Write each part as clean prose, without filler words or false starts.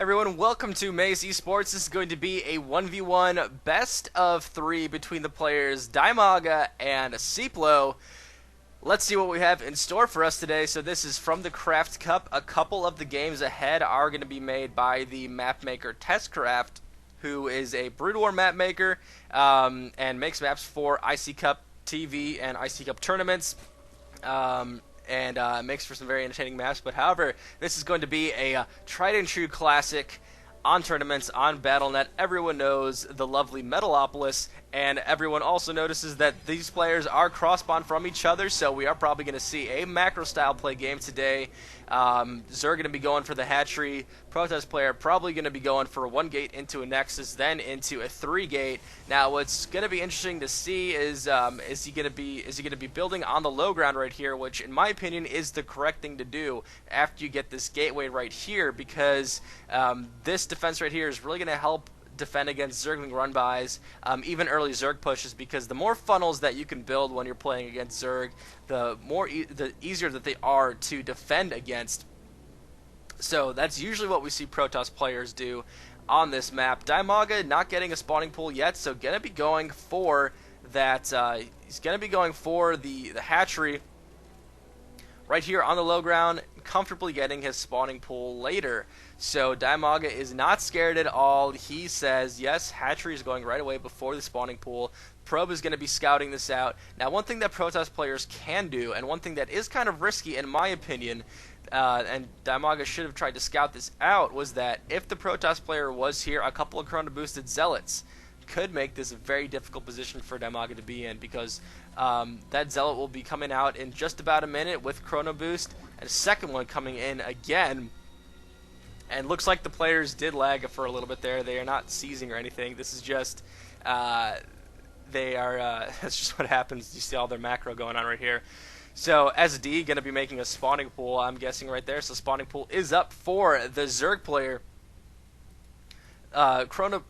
Everyone, welcome to MazeEsports. This is going to be a 1v1 best of 3 between the players Dimaga and Seiplo. Let's see what we have in store for us today. So this is from the Craft Cup. A couple of the games ahead are going to be made by the map maker Testcraft, who is a Brood War map maker and makes maps for IC Cup TV and IC Cup tournaments. And makes for some very entertaining maps. But however, this is going to be a tried and true classic on tournaments, on Battle.net. Everyone knows the lovely Metalopolis, and everyone also notices that these players are cross-spawned from each other, so we are probably going to see a macro-style play game today. Zerg going to be going for the hatchery. Protest player probably going to be going for a 1-gate into a Nexus, then into a 3-gate. Now, what's going to be interesting to see is he going to be building on the low ground right here, which in my opinion is the correct thing to do after you get this gateway right here, because this defense right here is really going to help defend against Zergling run-bys, even early Zerg pushes, because the more funnels that you can build when you're playing against Zerg, the easier that they are to defend against. So that's usually what we see Protoss players do on this map. Dimaga not getting a spawning pool yet, so gonna be going for that. He's gonna be going for the hatchery right here on the low ground, comfortably getting his spawning pool later. So Dimaga is not scared at all. He says, yes, hatchery is going right away before the spawning pool. Probe is going to be scouting this out. Now, one thing that Protoss players can do, and one thing that is kind of risky in my opinion, and Dimaga should have tried to scout this out, was that if the Protoss player was here, a couple of Chrono boosted Zealots could make this a very difficult position for Dimaga to be in, because that Zealot will be coming out in just about a minute with Chrono Boost, and a second one coming in again. And looks like the players did lag for a little bit there. They are not seizing or anything. This is just, they are, that's just what happens. You see all their macro going on right here. So SD going to be making a spawning pool, I'm guessing right there. So spawning pool is up for the Zerg player. Chrono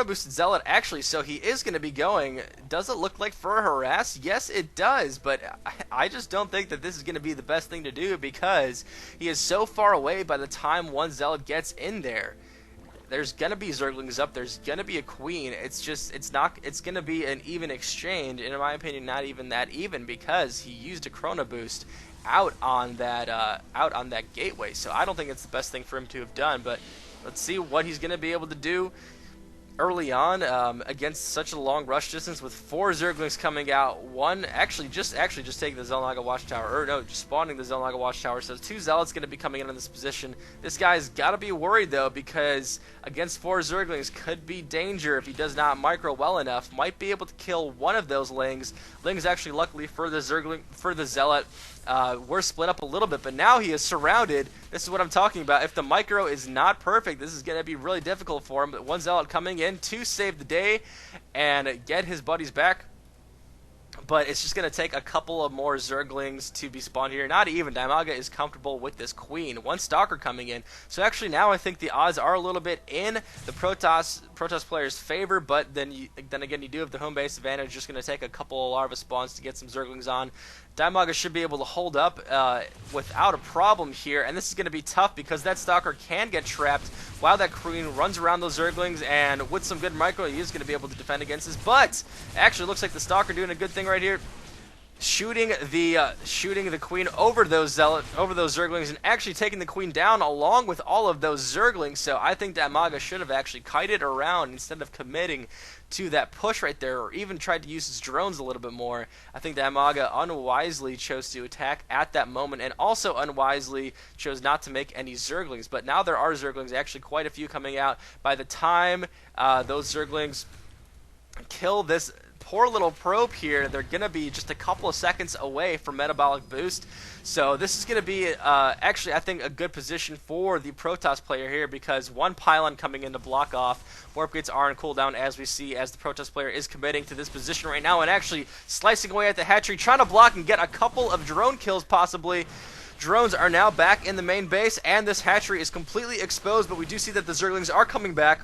boosted Zealot, actually, so he is going to be going. Does it look like for a harass? Yes, it does, but I just don't think that this is going to be the best thing to do, because he is so far away by the time one Zealot gets in there. There's going to be Zerglings up, there's going to be a Queen. It's going to be an even exchange, and in my opinion, not even that even, because he used a Chrono boost out on that gateway. So I don't think it's the best thing for him to have done, but let's see what he's going to be able to do early on against such a long rush distance with 4 Zerglings coming out. One actually just taking the Xel'Naga Watchtower, or no, just spawning the Xel'Naga Watchtower. So 2 Zealots going to be coming in this position. This guy's got to be worried though, because against 4 Zerglings could be danger if he does not micro well enough. Might be able to kill one of those Lings. Lings actually, luckily for the Zealot, we're split up a little bit, but now he is surrounded. This is what I'm talking about. If the micro is not perfect, this is going to be really difficult for him. But one Zealot coming in to save the day and get his buddies back. But it's just going to take a couple of more Zerglings to be spawned here. Not even. Dimaga is comfortable with this Queen. One Stalker coming in. So actually now I think the odds are a little bit in the Protoss player's favor. But then again, you do have the home base advantage. Just going to take a couple of Larva spawns to get some Zerglings on. Dimaga should be able to hold up without a problem here. And this is going to be tough, because that Stalker can get trapped while that Queen runs around those Zerglings. And with some good micro, he is going to be able to defend against this. But actually, looks like the Stalker doing a good thing right here, shooting the Queen over those Zerglings, and actually taking the Queen down along with all of those Zerglings. So I think Dimaga should have actually kited around instead of committing to that push right there, or even tried to use his drones a little bit more. I think Dimaga unwisely chose to attack at that moment, and also unwisely chose not to make any Zerglings. But now there are Zerglings, actually quite a few coming out. By the time those Zerglings kill this poor little probe here, they're going to be just a couple of seconds away from metabolic boost. So this is going to be actually, I think, a good position for the Protoss player here, because one pylon coming in to block off. Warp gates are on cooldown, as we see, as the Protoss player is committing to this position right now and actually slicing away at the hatchery, trying to block and get a couple of drone kills possibly. Drones are now back in the main base, and this hatchery is completely exposed, but we do see that the Zerglings are coming back.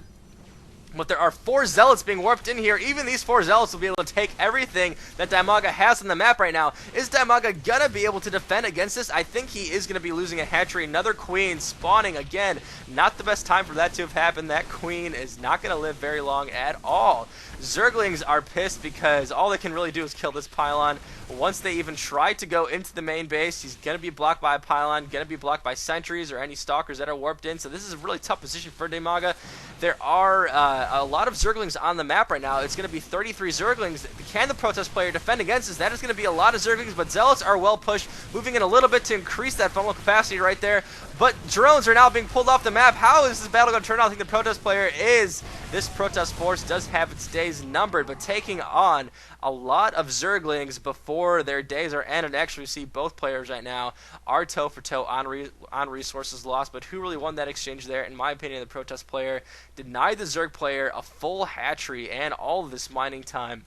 But there are 4 Zealots being warped in here. Even these 4 Zealots will be able to take everything that Dimaga has on the map right now. Is Dimaga gonna be able to defend against this? I think he is gonna be losing a hatchery. Another Queen spawning again. Not the best time for that to have happened. That Queen is not gonna live very long at all. Zerglings are pissed because all they can really do is kill this pylon. Once they even try to go into the main base, he's going to be blocked by a pylon, going to be blocked by sentries or any stalkers that are warped in. So this is a really tough position for Dimaga. There are a lot of Zerglings on the map right now. It's going to be 33 Zerglings. Can the Protest player defend against this? That is going to be a lot of Zerglings, but Zealots are well pushed, moving in a little bit to increase that funnel capacity right there. But drones are now being pulled off the map. How is this battle going to turn out? I think the Protest player is. This Protest force does have its days numbered, but taking on a lot of Zerglings before their days are ended. Actually, we see both players right now are toe for toe on resources lost, but who really won that exchange there? In my opinion, the Protest player denied the Zerg player a full hatchery and all of this mining time.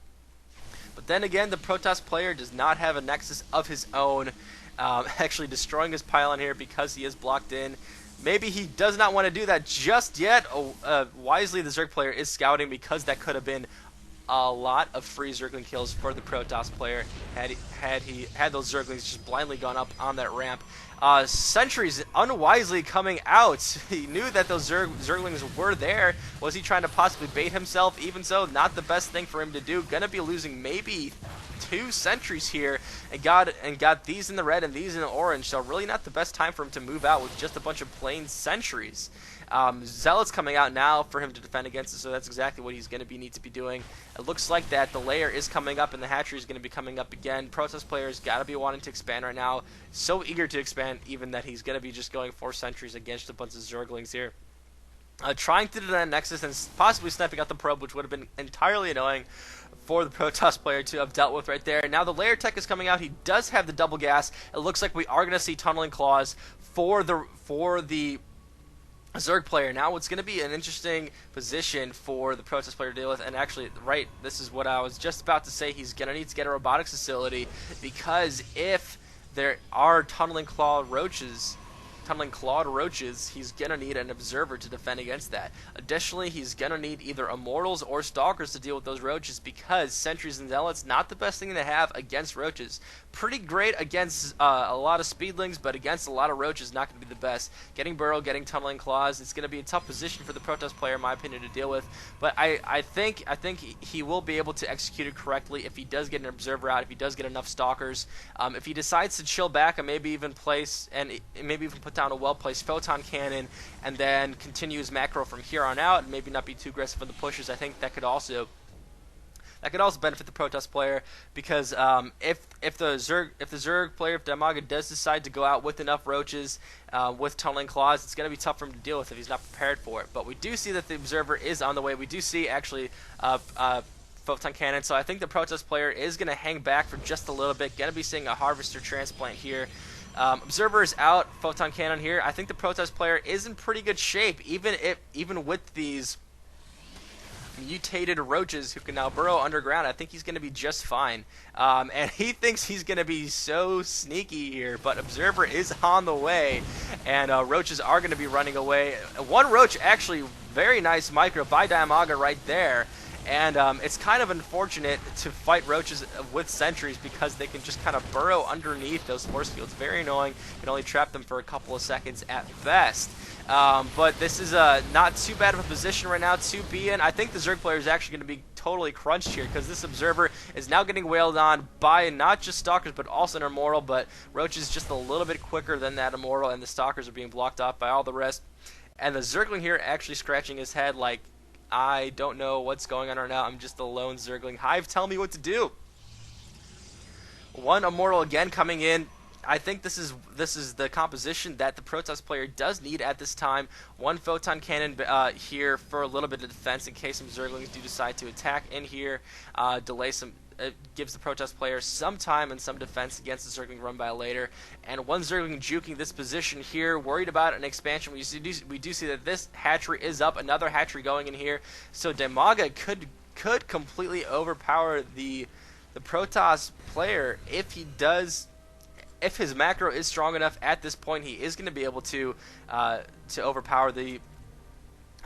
But then again, the Protest player does not have a nexus of his own, actually destroying his pylon here because he is blocked in. Maybe he does not want to do that just yet. Wisely, the Zerg player is scouting because that could have been a lot of free Zergling kills for the Protoss player had those Zerglings just blindly gone up on that ramp. Sentries unwisely coming out. He knew that those Zerglings were there. Was he trying to possibly bait himself? Even so, not the best thing for him to do. Gonna be losing maybe 2 sentries here, and got these in the red and these in the orange. So really not the best time for him to move out with just a bunch of plain sentries. Zealots coming out now for him to defend against it, so that's exactly what he's going to need to be doing. It looks like that the layer is coming up and the hatchery is going to be coming up again. Protest players got to be wanting to expand right now. So eager to expand even that he's going to be just going 4 sentries against a bunch of Zerglings here. Trying to deny Nexus and possibly sniping out the probe, which would have been entirely annoying for the Protoss player to have dealt with right there. Now the layer tech is coming out. He does have the double gas. It looks like we are going to see tunneling claws for the Zerg player. Now it's going to be an interesting position for the Protest player to deal with, and actually, right, this is what I was just about to say. He's going to need to get a robotics facility, because if there are tunneling clawed roaches, he's going to need an observer to defend against that. Additionally, he's going to need either immortals or stalkers to deal with those roaches, because sentries and zealots, not the best thing to have against roaches. Pretty great against a lot of speedlings, but against a lot of roaches, not going to be the best. Getting burrow, getting tunneling claws, it's going to be a tough position for the Protest player, in my opinion, to deal with. But I think he will be able to execute it correctly if he does get an observer out, if he does get enough stalkers. If he decides to chill back and maybe even put down a well-placed photon cannon and then continue his macro from here on out and maybe not be too aggressive in the pushes, I think that could also benefit the Protest player, because if the Zerg player, if Dimaga does decide to go out with enough roaches, with tunneling claws, it's going to be tough for him to deal with if he's not prepared for it. But we do see that the observer is on the way. We do see actually photon cannon, so I think the Protest player is going to hang back for just a little bit. Going to be seeing a harvester transplant here. Observer is out, photon cannon here. I think the Protest player is in pretty good shape, even with these mutated roaches who can now burrow underground. I think he's going to be just fine. And he thinks he's going to be so sneaky here, but Observer is on the way, and roaches are going to be running away. One roach, actually, very nice micro by Dimaga right there. And it's kind of unfortunate to fight roaches with sentries, because they can just kind of burrow underneath those force fields. Very annoying. You can only trap them for a couple of seconds at best. But this is not too bad of a position right now to be in. I think the Zerg player is actually going to be totally crunched here, because this Observer is now getting wailed on by not just Stalkers but also an Immortal, but Roach is just a little bit quicker than that Immortal, and the Stalkers are being blocked off by all the rest. And the Zergling here actually scratching his head like, I don't know what's going on right now. I'm just a lone Zergling. Hive, tell me what to do. One Immortal again coming in. I think this is the composition that the Protoss player does need at this time. One photon cannon here for a little bit of defense in case some Zerglings do decide to attack in here. Delay some. It gives the Protoss player some time and some defense against the Zergling run by later. And one Zergling juking this position here, worried about an expansion. We do see that this hatchery is up, another hatchery going in here. So Dimaga could completely overpower the Protoss player if he does. If his macro is strong enough at this point, he is going to be able to overpower the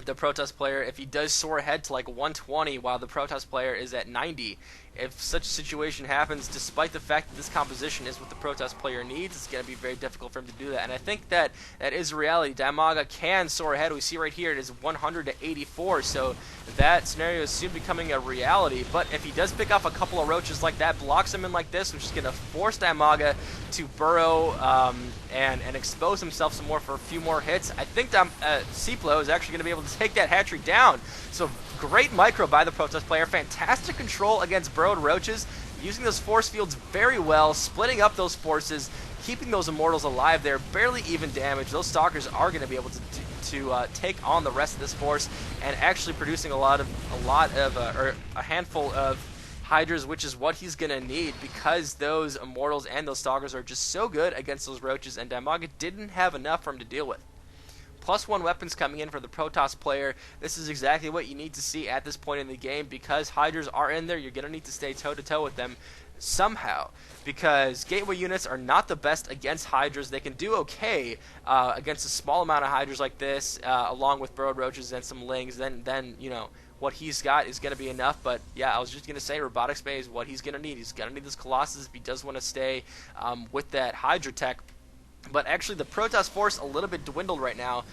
the Protoss player, if he does soar ahead to like 120 while the Protoss player is at 90. If such a situation happens, despite the fact that this composition is what the Protoss player needs, it's going to be very difficult for him to do that. And I think that is a reality. Dimaga can soar ahead. We see right here it is 100 to 84, so that scenario is soon becoming a reality. But if he does pick off a couple of roaches like that, blocks him in like this, which is going to force Dimaga to burrow and expose himself some more for a few more hits, I think Seiplo is actually going to be able to take that hatchery down. So great micro by the Protoss player, fantastic control against burrowed roaches, using those force fields very well, splitting up those forces, keeping those immortals alive there, barely even damage. Those stalkers are going to be able to take on the rest of this force, and actually producing a handful of hydras, which is what he's going to need, because those immortals and those stalkers are just so good against those roaches, and Dimaga didn't have enough for him to deal with. +1 weapons coming in for the Protoss player. This is exactly what you need to see at this point in the game, because hydras are in there. You're going to need to stay toe-to-toe with them somehow, because gateway units are not the best against hydras. They can do okay against a small amount of hydras like this, along with burrowed roaches and some lings. Then you know, what he's got is going to be enough. But yeah, I was just going to say Robotics Bay is what he's going to need. He's going to need this Colossus if he does want to stay with that Hydra tech. But actually, the Protoss force a little bit dwindled right now.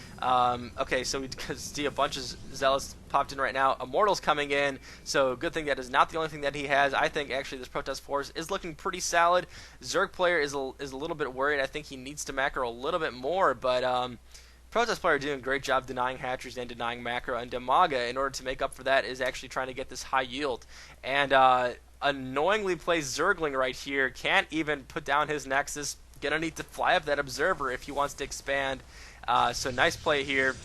Okay, so we see a bunch of Zealots popped in right now. Immortals coming in, so good thing that is not the only thing that he has. I think actually this Protoss force is looking pretty solid. Zerg player is a little bit worried. I think he needs to macro a little bit more, but Protoss player doing a great job denying hatcheries and denying macro. And Dimaga, in order to make up for that, is actually trying to get this high yield. And annoyingly plays Zergling right here. Can't even put down his Nexus. Gonna need to fly up that observer if he wants to expand. So nice play here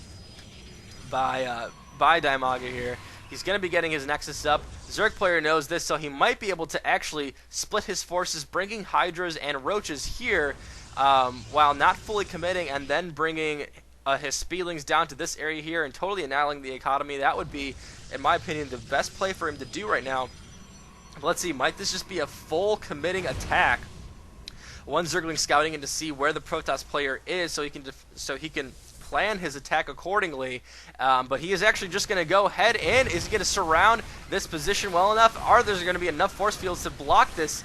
by Dimaga here. He's gonna be getting his Nexus up. Zerg player knows this, so he might be able to actually split his forces, bringing Hydras and Roaches here, while not fully committing, and then bringing his Speedlings down to this area here and totally annihilating the economy. That would be, in my opinion, the best play for him to do right now. But let's see, might this just be a full committing attack? One Zergling scouting in to see where the Protoss player is, so he can plan his attack accordingly. But he is actually just going to go head in. Is he going to surround this position well enough? Are there going to be enough force fields to block this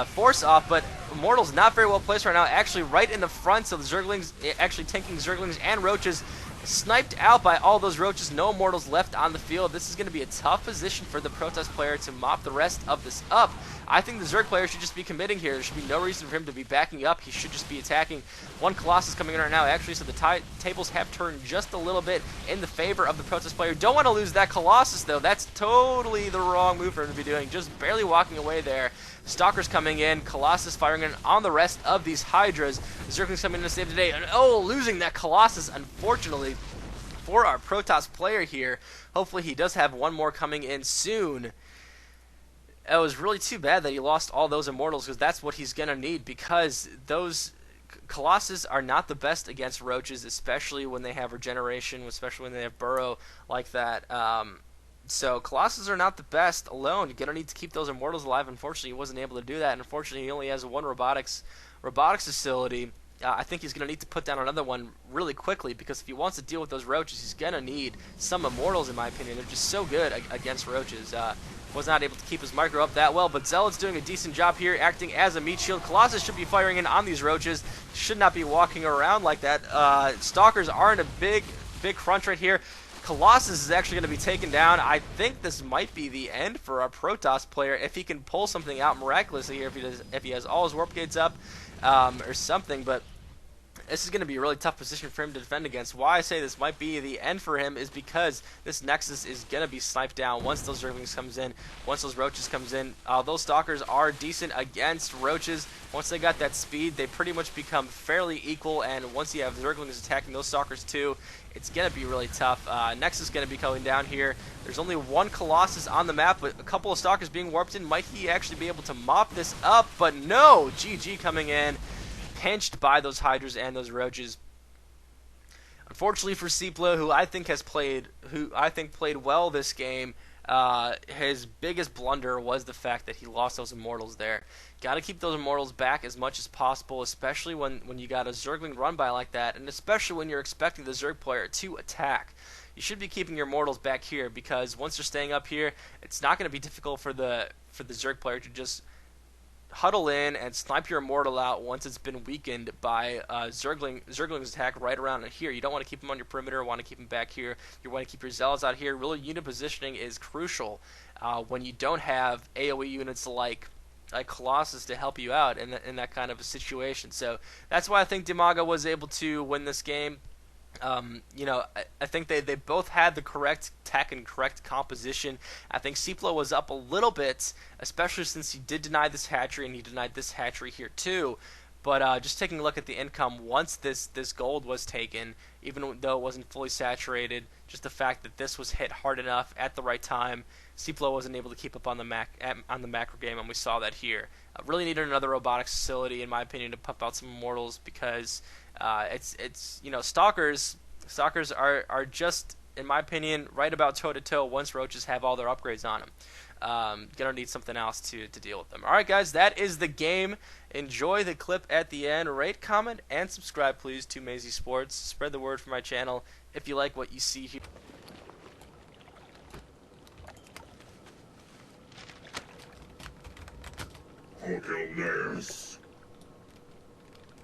force off? But Immortal's not very well placed right now, actually right in the front, so the Zerglings actually tanking Zerglings and Roaches. Sniped out by all those roaches, no immortals left on the field. This is going to be a tough position for the Protoss player to mop the rest of this up. I think the Zerg player should just be committing here. There should be no reason for him to be backing up. He should just be attacking. One Colossus coming in right now, actually, so the tables have turned just a little bit in the favor of the Protoss player. Don't want to lose that Colossus, though. That's totally the wrong move for him to be doing. Just barely walking away there. Stalkers coming in, Colossus firing in on the rest of these Hydras. Zerglings coming in to save the day, and oh, losing that Colossus, unfortunately, for our Protoss player here. Hopefully he does have one more coming in soon. It was really too bad that he lost all those Immortals, because that's what he's going to need, because those Colossus are not the best against Roaches, especially when they have regeneration, especially when they have Burrow like that. So Colossus are not the best alone. You're going to need to keep those Immortals alive. Unfortunately, he wasn't able to do that. And unfortunately, he only has one robotics facility. I think he's going to need to put down another one really quickly, because if he wants to deal with those Roaches, he's going to need some Immortals, in my opinion. They're just so good against Roaches. Was not able to keep his micro up that well, but Zealot's doing a decent job here, acting as a meat shield. Colossus should be firing in on these Roaches. Should not be walking around like that. Stalkers are in a big crunch right here. Colossus is actually going to be taken down. I think this might be the end for our Protoss player if he can pull something out miraculously here, if he has all his warp gates up or something. But this is going to be a really tough position for him to defend against. Why I say this might be the end for him is because this Nexus is going to be sniped down once those Zerglings comes in, once those Roaches comes in. Those Stalkers are decent against Roaches. Once they got that speed, they pretty much become fairly equal, and once you have Zerglings attacking those Stalkers too, it's going to be really tough. Nexus is going to be coming down here. There's only one Colossus on the map, but a couple of Stalkers being warped in. Might he actually be able to mop this up? But no! GG coming in. Pinched by those Hydras and those Roaches. Unfortunately for Seiplo, who I think played well this game, his biggest blunder was the fact that he lost those immortals there. Got to keep those immortals back as much as possible, especially when you got a Zergling run by like that, and especially when you're expecting the Zerg player to attack. You should be keeping your mortals back here, because once they're staying up here, it's not going to be difficult for the Zerg player to just huddle in and snipe your immortal out once it's been weakened by Zergling's attack right around here. You don't want to keep them on your perimeter, want to keep them back here. You want to keep your zealots out here. Really, unit positioning is crucial when you don't have AoE units like Colossus to help you out in that kind of a situation. So that's why I think Dimaga was able to win this game. I think they both had the correct tech and correct composition. I think Seiplo was up a little bit, especially since he did deny this hatchery, and he denied this hatchery here too. But just taking a look at the income, once this gold was taken, even though it wasn't fully saturated, just the fact that this was hit hard enough at the right time, Seiplo wasn't able to keep up on the macro game, and we saw that here. Really needed another robotics facility, in my opinion, to pump out some immortals, because stalkers are just, in my opinion, right about toe to toe once roaches have all their upgrades on them. Gonna need something else to deal with them. Alright guys, that is the game. Enjoy the clip at the end. Rate, comment, and subscribe please to MazeEsports. Spread the word for my channel if you like what you see here. Look at this.